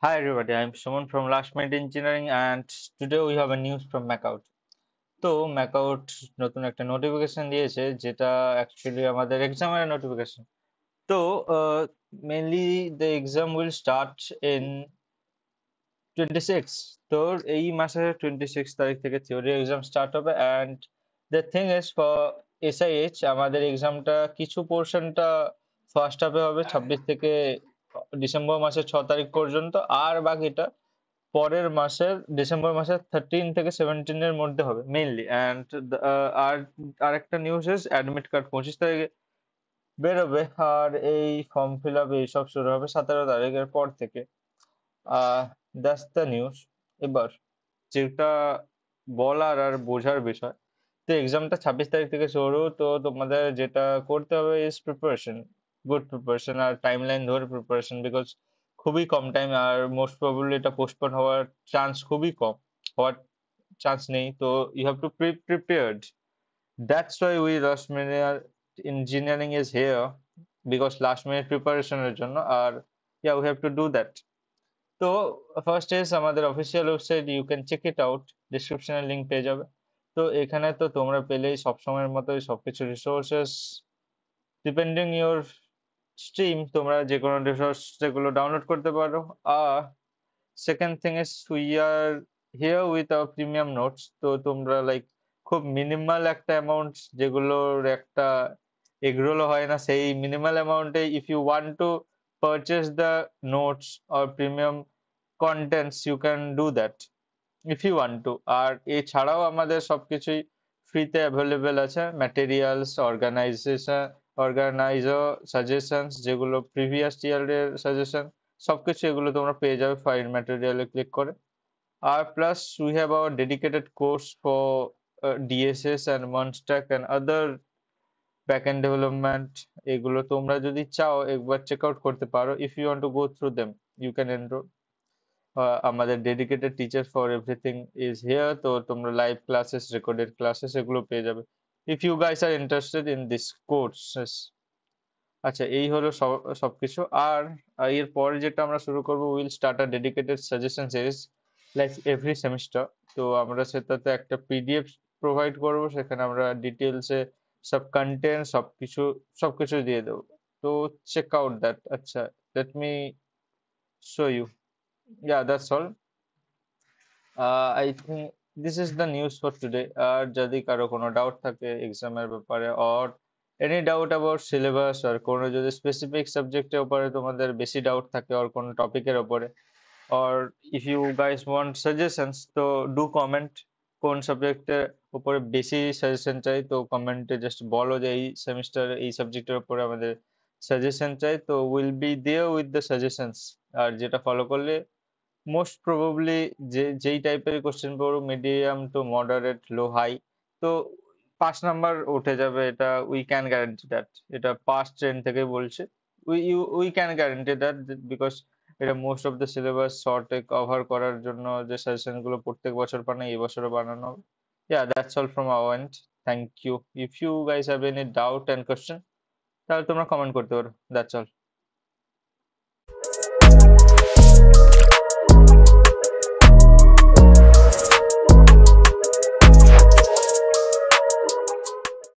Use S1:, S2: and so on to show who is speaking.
S1: Hi everybody, I'm Suman from Last Minute Engineering and today we have a news from Macout. তো Macout নতুন একটা notification দিয়েছে যেটা actually আমাদের এক্সামের নোটিফিকেশন। তো mainly the exam will start in 26। তো এই মাসের 26 তারিখ থেকে থিওরি এক্সাম স্টার্ট হবে and the thing is for SIH আমাদের এক্সামটা কিছু পোর্শনটা ফার্স্ট হাফে হবে 26 থেকে ডিসেম্বর মাসের 6 তারিখ পর্যন্ত, আর বাকিটা পরের মাসের ডিসেম্বর মাসের 13 থেকে 17 এর মধ্যে হবে মেইনলি। অ্যান্ড আর আরেকটা নিউজ ইজ অ্যাডমিট কার্ড 25 তারিখে বেরোবে, আর এই ফর্ম ফিল আপ এইসব শুরু হবে 17 তারিখের পর থেকে। That's the news. এবার যেটা বলার আর বোঝার বিষয়, তো এক্সামটা 26 তারিখ থেকে শুরু, তো তোমাদের যেটা করতে হবে ইজ প্রিপারেশন, গুড প্রিপারেশন আর টাইম লাইন ধরে প্রিপারেশন, বিকজ খুবই কম টাইম আর মোস্ট প্রবাবলি এটা পোস্টপোন হওয়ার চান্স খুবই কম, হওয়ার চান্স নেই। তো you have to prepared. That's why we last minute engineering is here, because last minute প্রিপারেশনের জন্য। আর yeah, we have to do that. তো ফার্স্ট ইজ আমাদের official website, you can check it out, ডিসক্রিপশনে link পেয়ে যাবে। তো এখানে তো তোমরা পেলেই সবসময়ের মতোই সবকিছু রিসোর্সেস ডিপেন্ডিং ইউর স্ট্রিম, তোমরা যে কোনো রিসোর্স যেগুলো ডাউনলোড করতে পারো। আর second thing is we are here with our premium notes. তো তোমরা লাইক খুব মিনিমাল একটা অ্যামাউন্ট, যেগুলোর একটা এগরোলও হয় না, সেই মিনিমাল অ্যামাউন্টে if you want to purchase the notes or premium contents you can do that if you want to। আর এছাড়াও আমাদের সবকিছুই ফ্রিতে অ্যাভেলেবেল আছে, ম্যাটেরিয়ালস, অর্গানাইজার সাজেশনস, যেগুলো প্রিভিয়াস ইয়ারের সাজেশন, সবকিছু এগুলো তোমরা পেয়ে যাবে ফাইল ম্যাটেরিয়ালে ক্লিক করে। আর plus we have our dedicated course for DSS and MERN stack and other backend development. এগুলো তোমরা যদি চাও একবার চেক আউট করতে পারো। If you want to go through them you can enroll. আমাদের dedicated teacher for everything is here. তো তোমরা লাইভ ক্লাসেস, রেকর্ডেড ক্লাসেস এগুলো পেয়ে যাবে if you guys are interested in this courses. আচ্ছা, এই হলো সবকিছু। আর এর পরে যেটা আমরা শুরু করব, will start a dedicated suggestion series like every semester. তো আমরা সেটাতে একটা পিডিএফ প্রোভাইড করব, সেখানে আমরা ডিটেলসে সব কন্টেন্ট সবকিছু সবকিছু দিয়ে দেবো। তো চেক আউট দ্যাট। আচ্ছা, let me show you. Yeah, that's all. I think this is the news for today. আর যদি কারো কোনো ডাউট থাকে এক্সামের ব্যাপারে, or any doubt about syllabus, আর কোনো যদি স্পেসিফিক সাবজেক্টের উপরে তোমাদের বেশি ডাউট থাকে, আর কোনো টপিকের উপরে, or if you guys want suggestions, তো ডু কমেন্ট কোন সাবজেক্টের উপরে বেশি সাজেশন চাই। তো কমেন্টে জাস্ট বলো যে এই সেমিস্টার এই সাবজেক্টের উপরে আমাদের সাজেশন চাই, তো will be there with the suggestions. আর যেটা ফলো করলে মোস্ট প্রবাবলি যেই টাইপের কোশ্চেন পড়ো, medium to moderate, low, high, তো 5 নাম্বার উঠে যাবে, এটা উই ক্যান গ্যারান্টি দ্যাট। এটা পাস্ট ট্রেন্ড থেকে বলছে, we can guarantee that, because এটা মোস্ট অফ দ্য সিলেবাস শর্টে কভার করার জন্য যে সাজেশন গুলো প্রত্যেক বছর বানাই, এই বছরও বানানো হবে। Yeah, that's all from our end. Thank you. If you guys have any doubt and question, তাহলে তোমরা কমেন্ট করতে পারো। That's all.